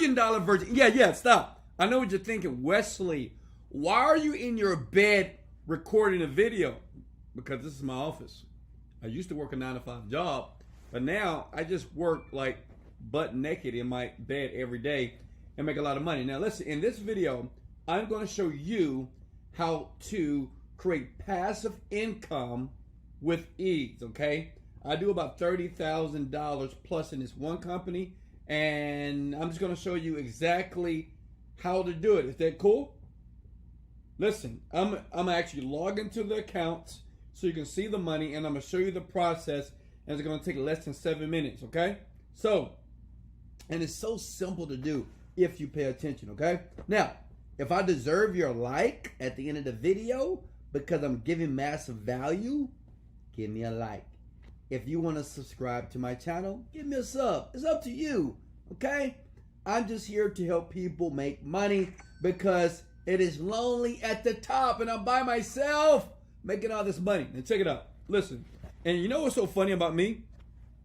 $1 million virgin. Yeah, stop. I know what you're thinking. Wesley, why are you in your bed recording a video? Because this is my office. I used to work a 9-to-5 job, but now I just work like butt naked in my bed every day and make a lot of money. Now listen, in this video, I'm going to show you how to create passive income with ease, okay? I do about $30,000 plus in this one company, and I'm just going to show you exactly how to do it. Is that cool? Listen, I'm actually log into the accounts so you can see the money, and I'm going to show you the process, and it's going to take less than 7 minutes, okay? So, and it's so simple to do if you pay attention, okay? Now, if I deserve your like at the end of the video because I'm giving massive value, give me a like. If you want to subscribe to my channel, give me a sub. It's up to you, okay? I'm just here to help people make money because it is lonely at the top and I'm by myself making all this money. And check it out. Listen, and you know what's so funny about me?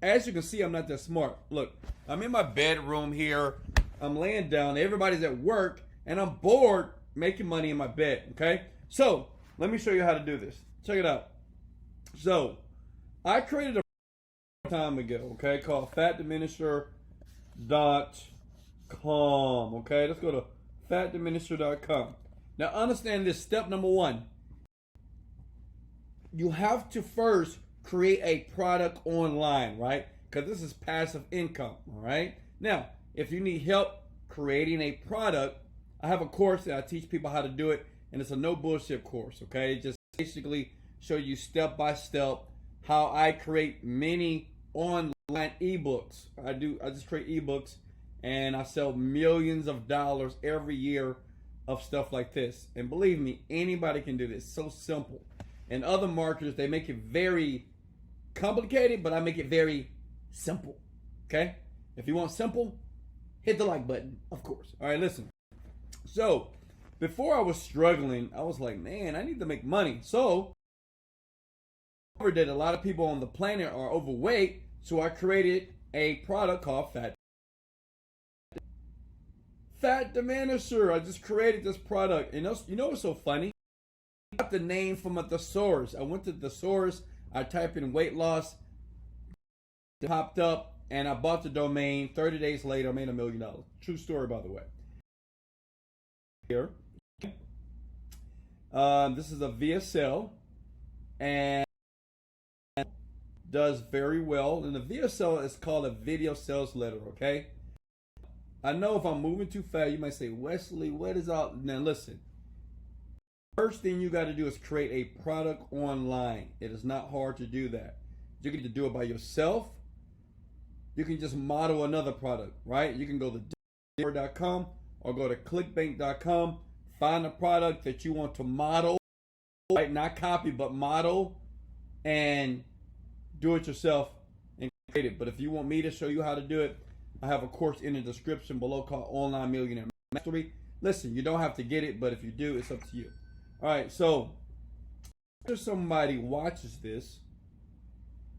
As you can see, I'm not that smart. Look, I'm in my bedroom here. I'm laying down. Everybody's at work, and I'm bored making money in my bed, okay? So, let me show you how to do this. Check it out. So, I created a time ago, okay, called fatdiminisher.com, okay? Let's go to fatdiminisher.com. Now, understand this. Step number one. You have to first create a product online, right? Because this is passive income, all right? Now, if you need help creating a product, I have a course that I teach people how to do it, and it's a no bullshit course, okay? It just basically show you step by step how I create many online ebooks. I just create ebooks, and I sell millions of dollars every year of stuff like this. And believe me, anybody can do this. It's so simple. And other marketers, they make it very complicated, but I make it very simple, okay? If you want simple, hit the like button, of course. All right, listen. So, before I was struggling, I was like, man, I need to make money. So, I discovered that a lot of people on the planet are overweight, so I created a product called Fat Diminisher. I just created this product. And you know what's so funny? I got the name from a thesaurus. I went to the thesaurus, I typed in weight loss, it popped up, and I bought the domain. 30 days later, I made $1 million. True story, by the way. Here. This is a VSL, and does very well. And the VSL is called a video sales letter, okay? I know if I'm moving too fast, you might say, Wesley, what is all? Now listen. First thing you got to do is create a product online. It is not hard to do that. You can do it by yourself. You can just model another product, right? You can go to .com or go to clickbank.com, find a product that you want to model, right? Not copy, but model, and do it yourself and create it. But if you want me to show you how to do it, I have a course in the description below called Online Millionaire Mastery. Listen, you don't have to get it, but if you do, it's up to you. All right, so after somebody watches this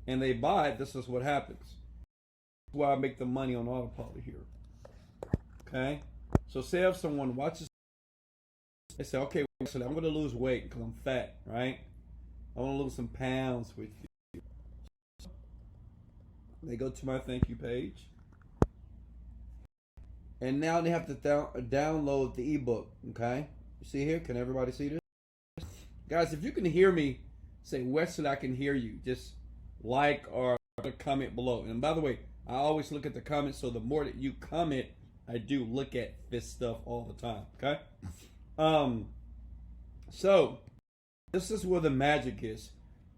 and they buy it, this is what happens. That's why I make the money on autopilot here. Okay? So say if someone watches, they say, okay, so I'm going to lose weight because I'm fat, right? I want to lose some pounds with you. They go to my thank you page. And now they have to download the ebook, okay? You see here? Can everybody see this? Guys, if you can hear me, say, Wesley, I can hear you. Just like or comment below. And by the way, I always look at the comments, so the more that you comment, I do look at this stuff all the time, okay? So, this is where the magic is.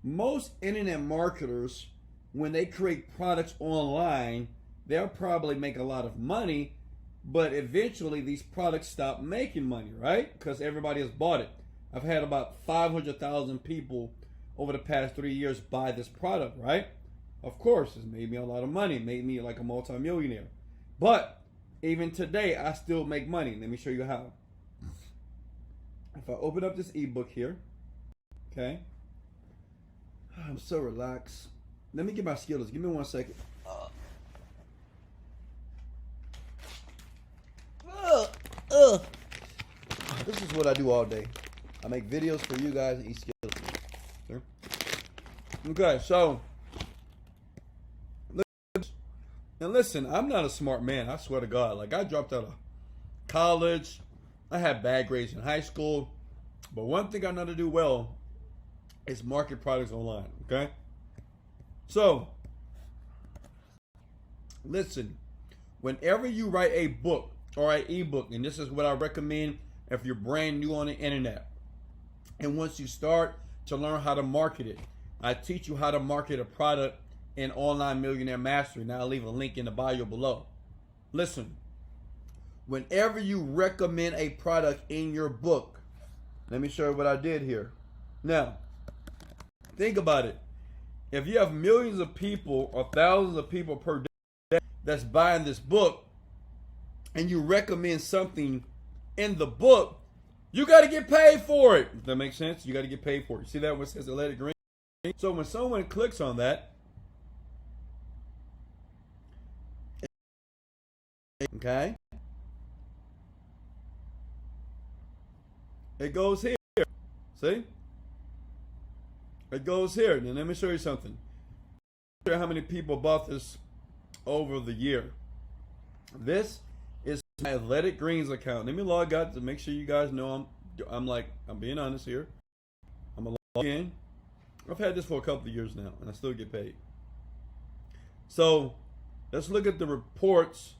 Most internet marketers, when they create products online, they'll probably make a lot of money, but eventually these products stop making money, right? Because everybody has bought it. I've had about 500,000 people over the past 3 years buy this product, right? Of course, it's made me a lot of money. It made me like a multi-millionaire. But even today, I still make money. Let me show you how. If I open up this ebook here, okay? I'm so relaxed. Let me get my Skittles. Give me 1 second. This is what I do all day. I make videos for you guys and eat Skittles. Okay, so and listen, I'm not a smart man. I swear to God. Like, I dropped out of college. I had bad grades in high school. But one thing I know to do well is market products online. Okay? So, listen. Whenever you write a book or an ebook, and this is what I recommend if you're brand new on the internet, and once you start to learn how to market it, I teach you how to market a product in Online Millionaire Mastery. Now I'll leave a link in the bio below. Listen, whenever you recommend a product in your book, let me show you what I did here. Now, think about it. If you have millions of people or thousands of people per day that's buying this book, and you recommend something in the book, you got to get paid for it. Does that make sense? You got to get paid for it. You see that when it says let it green? So when someone clicks on that, okay, it goes here. See? It goes here. Now let me show you something. Show you how many people bought this over the year. This is my Athletic Greens account. Let me log out to make sure you guys know I'm being honest here. I'm gonna log in. I've had this for a couple of years now, and I still get paid. So let's look at the reports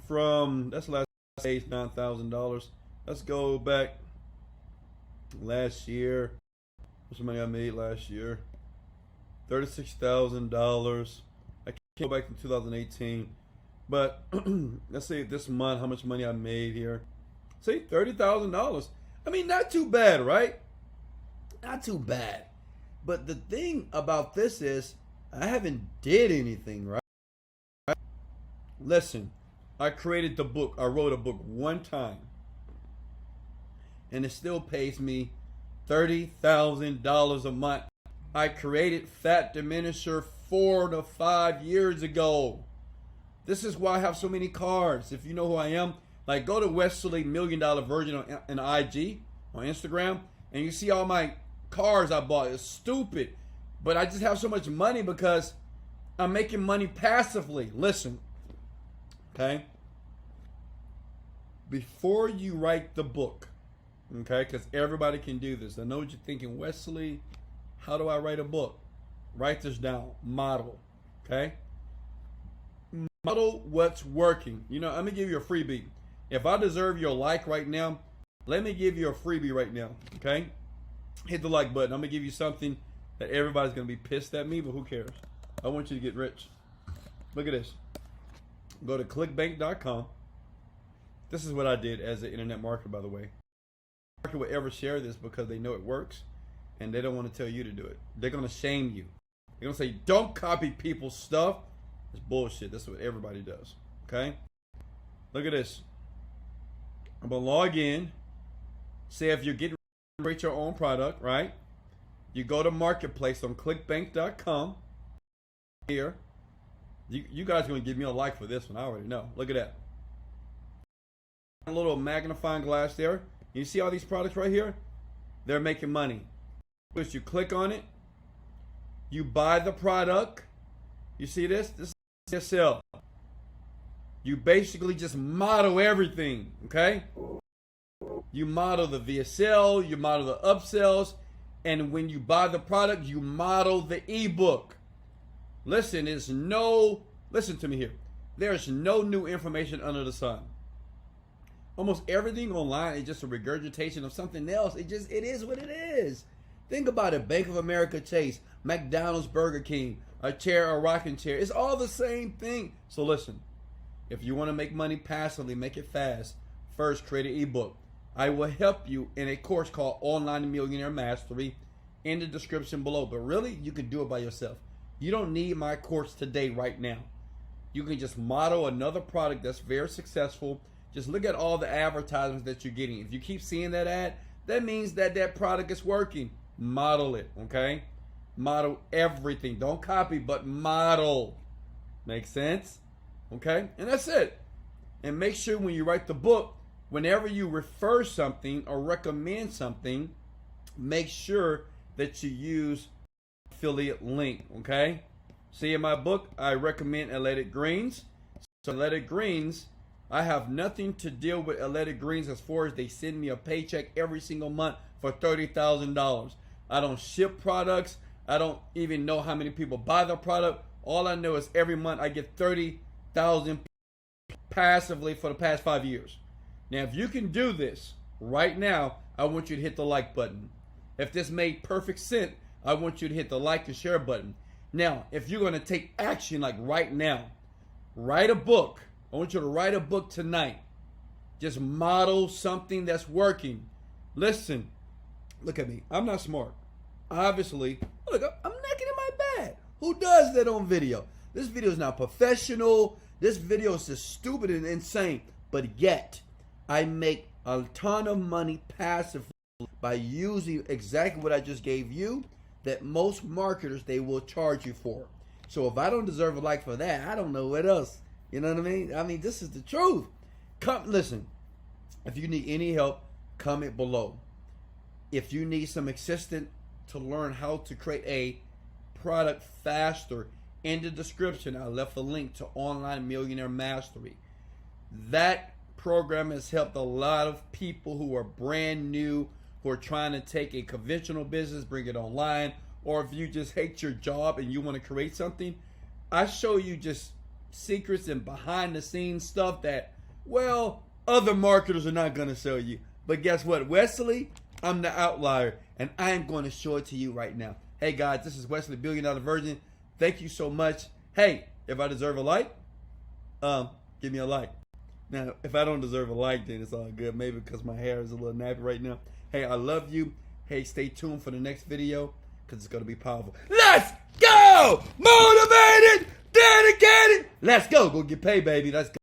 from that's last days, $9,000. Let's go back last year. What's the money I made last year? $36,000. I can't go back to 2018, but let's say this month how much money I made here. See, $30,000. I mean, not too bad, right? Not too bad. But the thing about this is I haven't did anything, right? Listen, I created the book. I wrote a book one time, and it still pays me $30,000 a month. I created Fat Diminisher 4 to 5 years ago. This is why I have so many cars. If you know who I am, like go to Wesley Virgin on IG, on Instagram, and you see all my cars I bought. It's stupid, but I just have so much money because I'm making money passively. Listen, okay? Before you write the book, okay, because everybody can do this. I know what you're thinking, Wesley, how do I write a book? Write this down. Model, okay? Model what's working. You know, I'm going to give you a freebie. If I deserve your like right now, let me give you a freebie right now, okay? Hit the like button. I'm going to give you something that everybody's going to be pissed at me, but who cares? I want you to get rich. Look at this. Go to clickbank.com. This is what I did as an internet marketer, by the way. No marketer would ever share this because they know it works, and they don't want to tell you to do it. They're going to shame you. They're going to say, don't copy people's stuff. It's bullshit. That's what everybody does, okay? Look at this. I'm going to log in. Say if you're getting ready to create your own product, right? You go to Marketplace on clickbank.com. Here. You guys are going to give me a like for this one. I already know. Look at that. A little magnifying glass there. You see all these products right here? They're making money. First, you click on it. You buy the product. You see this? This is sell. You basically just model everything, okay? You model the VSL, you model the upsells, and when you buy the product, you model the ebook. Listen to me here. There's no new information under the sun. Almost everything online is just a regurgitation of something else. It is what it is. Think about it. Bank of America, Chase, McDonald's, Burger King, a chair, a rocking chair. It's all the same thing. So listen, if you want to make money passively, make it fast. First, create an ebook. I will help you in a course called Online Millionaire Mastery in the description below. But really, you can do it by yourself. You don't need my course today, right now. You can just model another product that's very successful. Just look at all the advertisements that you're getting. If you keep seeing that ad, that means that that product is working. Model it, okay? Model everything. Don't copy, but model. Make sense? Okay? And that's it. And make sure when you write the book, whenever you refer something or recommend something, make sure that you use affiliate link, okay? See, in my book, I recommend Athletic Greens. So Athletic Greens, I have nothing to deal with Athletic Greens as far as they send me a paycheck every single month for $30,000. I don't ship products. I don't even know how many people buy the product. All I know is every month I get 30,000 passively for the past 5 years. Now, if you can do this right now, I want you to hit the like button. If this made perfect sense, I want you to hit the like and share button. Now, if you're going to take action like right now, write a book. I want you to write a book tonight. Just model something that's working. Listen, look at me. I'm not smart. Obviously, look, I'm naked in my bed. Who does that on video? This video is not professional. This video is just stupid and insane. But yet, I make a ton of money passively by using exactly what I just gave you that most marketers, they will charge you for. So if I don't deserve a like for that, I don't know what else. You know what I mean? I mean, this is the truth. Come, listen, if you need any help, comment below. If you need some assistance to learn how to create a product faster, in the description, I left a link to Online Millionaire Mastery. That program has helped a lot of people who are brand new, who are trying to take a conventional business, bring it online, or if you just hate your job and you want to create something, I show you just secrets and behind the scenes stuff that, well, other marketers are not going to show you. But guess what, Wesley? I'm the outlier, and I am going to show it to you right now. Hey guys, this is Wesley Virgin. Thank you so much. Hey, if I deserve a like, give me a like. Now, if I don't deserve a like, then it's all good. Maybe because my hair is a little nappy right now. Hey, I love you. Hey, stay tuned for the next video because it's going to be powerful. Let's go! Motivated! Dedicated! Let's go. Go get paid, baby. Let's go.